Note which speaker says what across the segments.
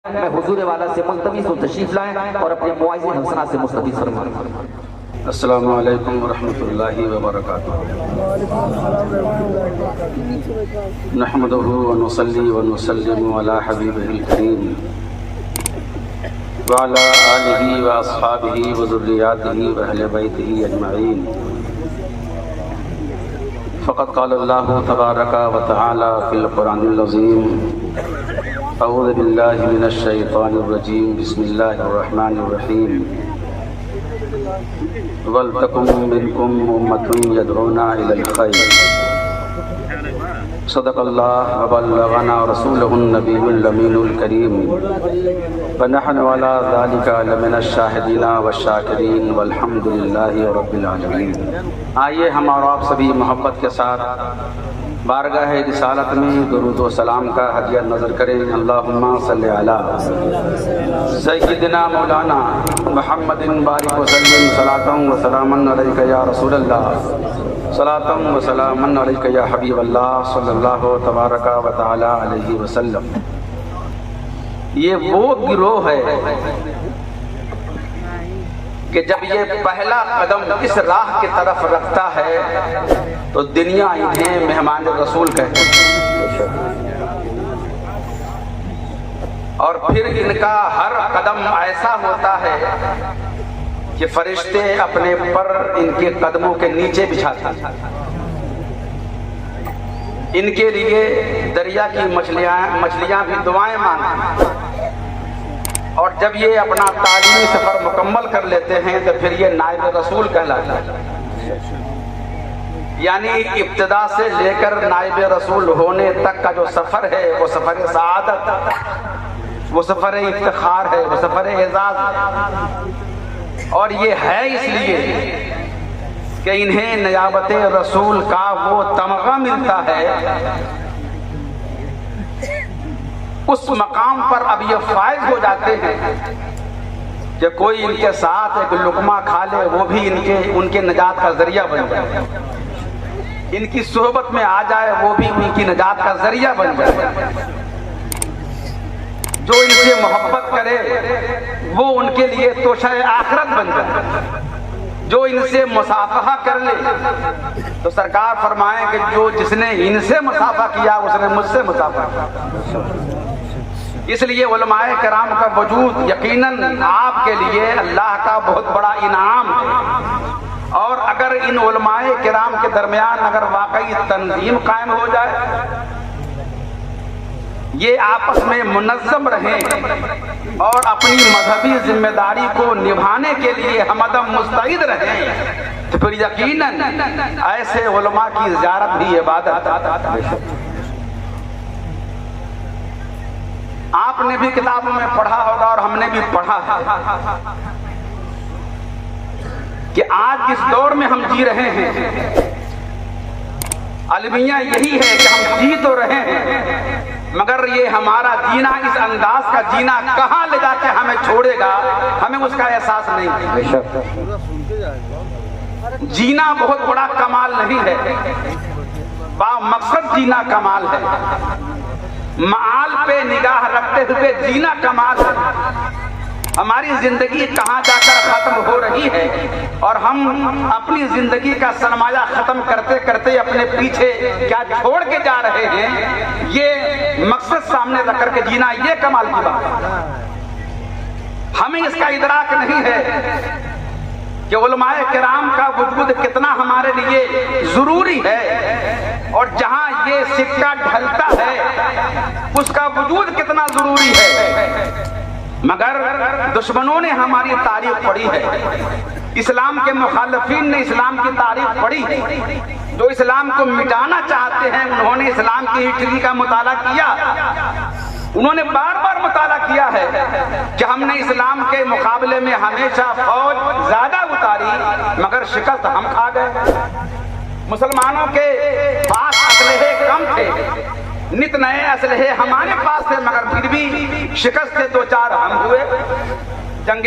Speaker 1: میں حضور والا سے ملتمس ہوں تشریف لائیں اور اپنے مواعظ حسنہ سے مستفیض فرمائیں۔
Speaker 2: السلام علیکم ورحمۃ اللہ وبرکاتہ۔ نحمدہ ونصلی ونسلم علی حبیبہ الکریم وعلی آلہ واصحابہ وذریاتہ واہل بیتہ اجمعین۔ فقد قال اللہ تبارک وتعالی فی القرآن العظیم: اعوذ باللہ من الشیطان الرجیم، بسم اللہ الرحمن الرحیم۔ وَلْتَكُن مِّنكُمْ أُمَّةٌ يَدْعُونَ إِلَى الْخَيْرِ۔ صدق اللہ وبلغنا رسولہ النبی الامین الکریم، ونحن علی ذلک لمن الشاہدین والشاکرین والحمد للہ رب العالمین۔ آئیے ہم اور آپ سبھی محبت کے ساتھ بارگاہ رسالت میں درود و سلام کا ہدیہ نظر کریں۔ اللہم صلی علی سیدنا مولانا محمد بارک وسلم، صلاۃ و سلاما علیک یا رسول اللہ، صلاۃ و سلاما علیک یا حبیب اللہ صلی اللہ تبارک و تعالی علیہ وسلم۔ یہ وہ گروہ ہے کہ جب یہ پہلا قدم اس راہ کی طرف رکھتا ہے تو دنیا انہیں مہمان رسول کہتے ہیں، اور پھر ان کا ہر قدم ایسا ہوتا ہے کہ فرشتے اپنے پر ان کے قدموں کے نیچے بچھاتے ہیں۔ ان کے لیے دریا کی مچھلیاں بھی دعائیں مانگتی ہیں، اور جب یہ اپنا تعلیمی سفر مکمل کر لیتے ہیں تو پھر یہ نائب رسول کہلاتا ہے۔ یعنی ابتدا سے لے کر نائب رسول ہونے تک کا جو سفر ہے وہ سفر سعادت، وہ سفر افتخار ہے، وہ سفر اعزاز ہے، اور یہ ہے اس لیے کہ انہیں نیابت رسول کا وہ تمغہ ملتا ہے۔ اس مقام پر اب یہ فائز ہو جاتے ہیں کہ کوئی ان کے ساتھ ایک لقمہ کھا لے وہ بھی ان کے نجات کا ذریعہ بن جائے، ان کی صحبت میں آ جائے وہ بھی ان کی نجات کا ذریعہ بن جائے۔ جو ان سے محبت کرے وہ ان کے لیے توشہ آخرت بن جائے۔ جو ان سے مصافحہ کر لے تو سرکار فرمائیں کہ جو جس نے ان سے مصافحہ کیا اس نے مجھ سے مصافحہ کیا۔ اس لیے علماء کرام کا وجود یقیناً آپ کے لیے اللہ کا بہت بڑا انعام ہے، اور اگر ان علماء کرام کے درمیان اگر واقعی تنظیم قائم ہو جائے، یہ آپس میں منظم رہیں اور اپنی مذہبی ذمہ داری کو نبھانے کے لیے ہمدم مستعد رہیں، تو پھر یقیناً ایسے علماء کی زیارت بھی عبادت۔ آپ نے بھی کتابوں میں پڑھا ہوگا اور ہم نے بھی پڑھا ہے کہ آج جس دور میں ہم جی رہے ہیں، المیہ یہی ہے کہ ہم جی تو رہے ہیں مگر یہ ہمارا جینا، اس انداز کا جینا کہاں لے جا کے ہمیں چھوڑے گا ہمیں اس کا احساس نہیں۔ جینا بہت بڑا کمال نہیں ہے، با مقصد جینا کمال ہے، معال پہ نگاہ رکھتے ہوئے جینا کمال ہے۔ ہماری زندگی کہاں جا کر ختم ہو رہی ہے اور ہم اپنی زندگی کا سرمایہ ختم کرتے کرتے اپنے پیچھے کیا چھوڑ کے جا رہے ہیں، یہ مقصد سامنے رکھ کر کے جینا یہ کمال کی بات ہے۔ ہمیں اس کا ادراک نہیں ہے کہ علماء کرام کا وجود کتنا ہمارے لیے ضروری ہے، اور جہاں یہ سکہ ڈھلتا ہے اس کا وجود کتنا ضروری ہے۔ مگر دشمنوں نے ہماری تاریخ پڑھی ہے، اسلام کے مخالفین نے اسلام کی تاریخ پڑھی ہے، جو اسلام کو مٹانا چاہتے ہیں انہوں نے اسلام کی ہسٹری کا مطالعہ کیا، انہوں نے بار بار مطالعہ کیا ہے کہ ہم نے اسلام کے مقابلے میں ہمیشہ فوج زیادہ اتاری مگر شکست ہم کھا گئے۔ مسلمانوں کے پاس اسلحے کم تھے، نت نئے اسلحے ہمارے پاس تھے مگر پھر بھی شکست سے دو چار ہم ہوئے۔ جنگ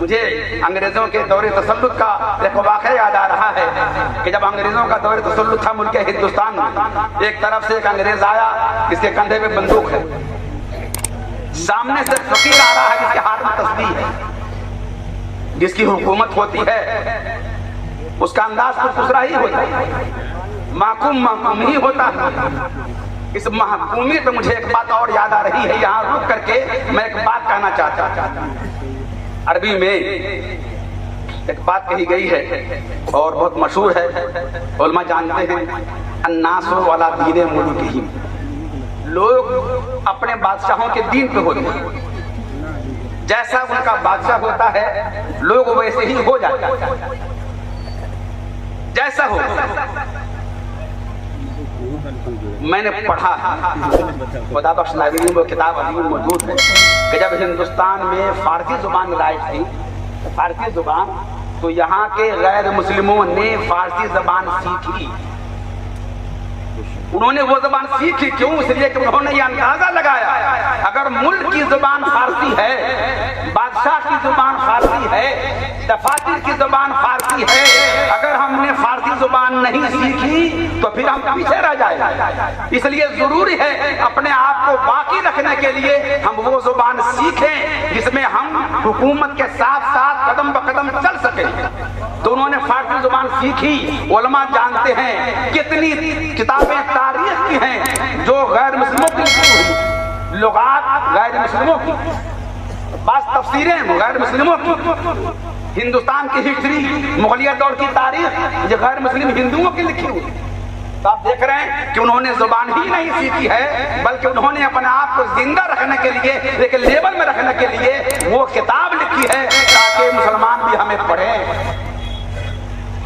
Speaker 2: مجھے انگریزوں کے دور تسلط کا ایک واقعہ یاد آ رہا ہے کہ جب انگریزوں کا دور تسلط تھا ملک ہندوستان میں، ایک طرف سے ایک انگریز آیا جس کے کندھے پہ بندوق ہے، سامنے سے فقیر آ رہا ہے جس کے ہاتھ میں تسبیح ہے، جس کی حکومت ہوتی ہے اس کا انداز کچھ دوسرا ہی ہوتا ہے، محکوم ہی ہوتا ہے۔ اس محکومی پہ مجھے ایک بات اور یاد آ رہی ہے، یہاں رک کر کے میں ایک بات کہنا چاہتا ہوں۔ عربی میں ایک بات کہی گئی ہے اور بہت مشہور ہے، علماء جانتے ہیں، الناس علی دین ملوکہم، لوگ اپنے بادشاہوں کے دین پہ ہوتے ہیں، جیسا ان کا بادشاہ ہوتا ہے لوگ ویسے ہی ہو جاتے ہیں، جیسا ہو۔ میں نے پڑھا خدا بخش لائبریری میں وہ کتاب ابھی موجود ہے کہ جب ہندوستان میں فارسی زبان رائج تھی، فارسی زبان، تو یہاں کے غیر مسلموں نے فارسی زبان سیکھی۔ انہوں نے وہ زبان سیکھی کیوں؟ اس لیے کہ انہوں نے یہ اندازہ لگایا اگر ملک کی زبان فارسی ہے، بادشاہ کی زبان فارسی ہے، دفاتر کی زبان فارسی ہے، اگر ہم نے فارسی زبان نہیں سیکھی تو پھر ہم پیچھے رہ جائیں گے۔ اس لیے ضروری ہے اپنے آپ کو باقی رکھنے کے لیے ہم وہ زبان سیکھیں جس میں ہم حکومت کے ساتھ ساتھ قدم بقدم چل سکیں۔ تو انہوں نے فارسی زبان سیکھی۔ علماء جانتے ہیں کتنی کتابیں تاریخ کی ہیں جو غیر مسلموں کی لکھی ہوئی، لغات غیر مسلموں کی، بعض تفسیریں غیر مسلموں کی، ہندوستان کی ہسٹری، مغلیہ دور کی تاریخ یہ غیر مسلم ہندوؤں کی لکھی ہوئی۔ تو آپ دیکھ رہے ہیں کہ انہوں نے زبان ہی نہیں سیکھی ہے بلکہ انہوں نے اپنے آپ کو زندہ رکھنے کے لیے، ایک لیبل میں رکھنے کے لیے وہ کتاب لکھی ہے تاکہ مسلمان بھی ہمیں پڑھیں۔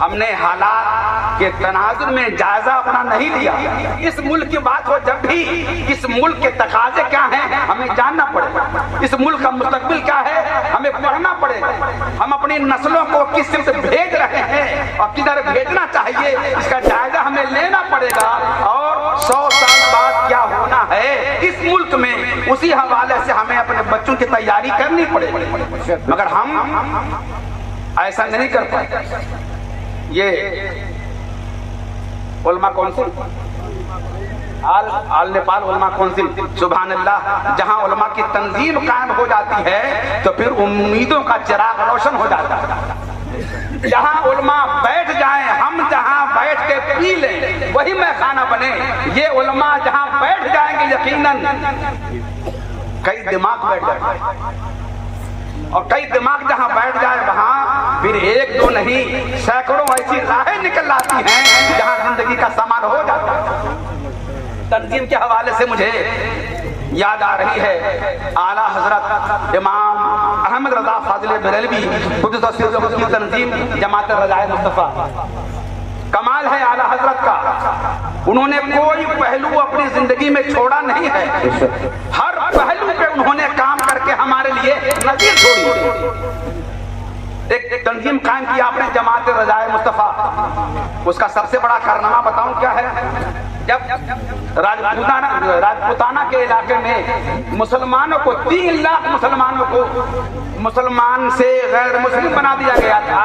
Speaker 2: ہم نے حالات کے تناظر میں جائزہ اپنا نہیں لیا۔ اس ملک کی بات ہو جب بھی، اس ملک کے تقاضے کیا ہیں ہمیں جاننا پڑے گا، اس ملک کا مستقبل کیا ہے ہمیں پڑھنا پڑے گا، ہم اپنی نسلوں کو کس سمت بھیج رہے ہیں اور کدھر بھیجنا چاہیے اس کا جائزہ ہمیں لینا پڑے گا، اور 100 سال بعد کیا ہونا ہے اس ملک میں اسی حوالے سے ہمیں اپنے بچوں کی تیاری کرنی پڑے گی۔ مگر ہم ایسا نہیں کر پاتے۔ یہ علماء کونسل، آل نیپال علماء کونسل، سبحان اللہ، جہاں علماء کی تنظیم قائم ہو جاتی ہے تو پھر امیدوں کا چراغ روشن ہو جاتا ہے۔ جہاں علماء بیٹھ جائیں، ہم جہاں بیٹھ کے پی لیں وہی میں خانہ بنے، یہ علماء جہاں بیٹھ جائیں گے یقیناً کئی دماغ بیٹھ جائیں گے، اور کئی دماغ جہاں بیٹھ جائے وہاں پھر ایک دو نہیں سینکڑوں ایسی راہیں نکل آتی ہیں جہاں زندگی کا سامان ہو جاتا ہے۔ تنظیم کے حوالے سے مجھے یاد آ رہی ہے اعلیٰ حضرت امام احمد رضا فاضل بریلوی قدس سرہ کی تنظیم جماعت رضائے مصطفیٰ، کمال ہے اعلیٰ حضرت کا، انہوں نے کوئی پہلو اپنی زندگی میں چھوڑا نہیں ہے، ہر پہلو پہ انہوں نے کام کر کے ہمارے لیے نظیر چھوڑی۔ ایک تنظیم قائم کیا آپ نے جماعت رضائے مصطفیٰ، اس کا سب سے بڑا کارنامہ بتاؤں کیا ہے؟ جب راجپوتانہ کے علاقے میں مسلمانوں کو 3 لاکھ مسلمانوں کو مسلمان سے غیر مسلم بنا دیا گیا تھا،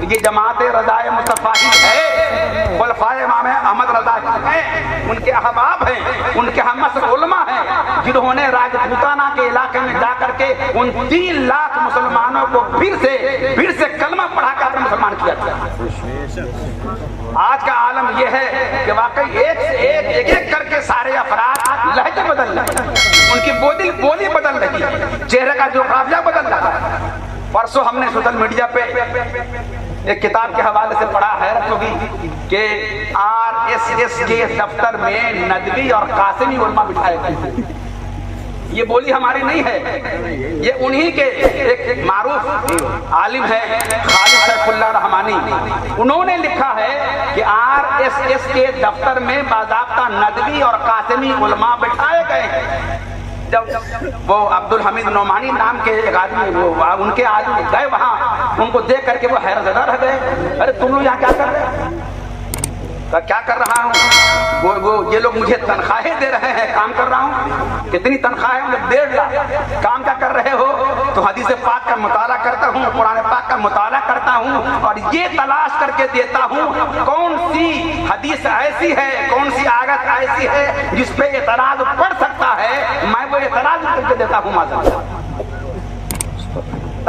Speaker 2: یہ جماعت رضائے مصطفیٰ ہی ہے، خلفائے امام احمد رضا ہیں، ان کے احباب ہیں، ان کے ہم عصر علماء ہیں جنہوں نے راجپوتانہ کے علاقے میں جا کر کے ان 3 لاکھ مسلمانوں کو پھر سے کلمہ پڑھا کر مسلمان کیا تھا۔ آج کا عالم یہ ہے کہ واقعی ایک کر کے سارے افراد لہجے بدل رہے ہیں، ان کی بولی بدل رہی ہے، چہرے کا جغرافیہ بدل رہا ہے۔ پرسوں ہم نے سوشل میڈیا پہ ایک کتاب کے حوالے سے پڑھا، حیرت ہوگی کہ RSS کے دفتر میں ندوی اور قاسمی علماء بٹھائے گئے۔ یہ بولی ہماری نہیں ہے، یہ انہی کے ایک معروف عالم ہے خالد سیف اللہ رحمانی، انہوں نے لکھا ہے کہ RSS کے دفتر میں باضابطہ ندوی اور قاسمی علماء بٹھائے گئے ہیں۔ جب وہ عبد الحمید نعمانی نام کے ایک آدمی ان کے آدمی گئے وہاں، ان کو دیکھ کر کے وہ حیرت زدہ رہ گئے، ارے تم لوگ یہاں کیا کر رہے ہیں؟ کیا کر رہا ہوں؟ وہ یہ لوگ مجھے تنخواہیں دے رہے ہیں، کام کر رہا ہوں۔ کتنی تنخواہ ہے؟ 1.5 لاکھ۔ کام کیا کر رہے ہو؟ تو حدیث پاک کا مطالعہ کرتا ہوں, قرآن پاک کا مطالعہ کرتا ہوں, اور یہ تلاش کر کے دیتا ہوں کون سی حدیث ایسی ہے, کون سی آیت ایسی ہے جس پہ اعتراض پڑ سکتا ہے, میں وہ اعتراض کر کے دیتا ہوں. معذرت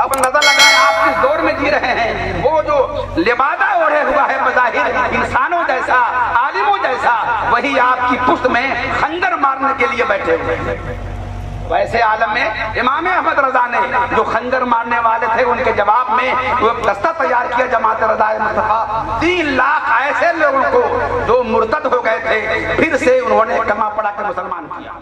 Speaker 2: اب اندازہ لگائیں آپ کس دور میں جی رہے ہیں. وہ جو لبادہ اوڑھے ہوا ہے بظاہر انسانوں جیسا, عالموں جیسا, وہی آپ کی پشت میں خنجر مارنے کے لیے بیٹھے ہوئے ہیں. ویسے عالم میں امام احمد رضا نے جو خنجر مارنے والے تھے ان کے جواب میں وہ دستہ تیار کیا جماعت رضا مصطفیٰ. 3 لاکھ ایسے لوگوں کو جو مرتد ہو گئے تھے پھر سے انہوں نے کلمہ پڑھا کے مسلمان کیا.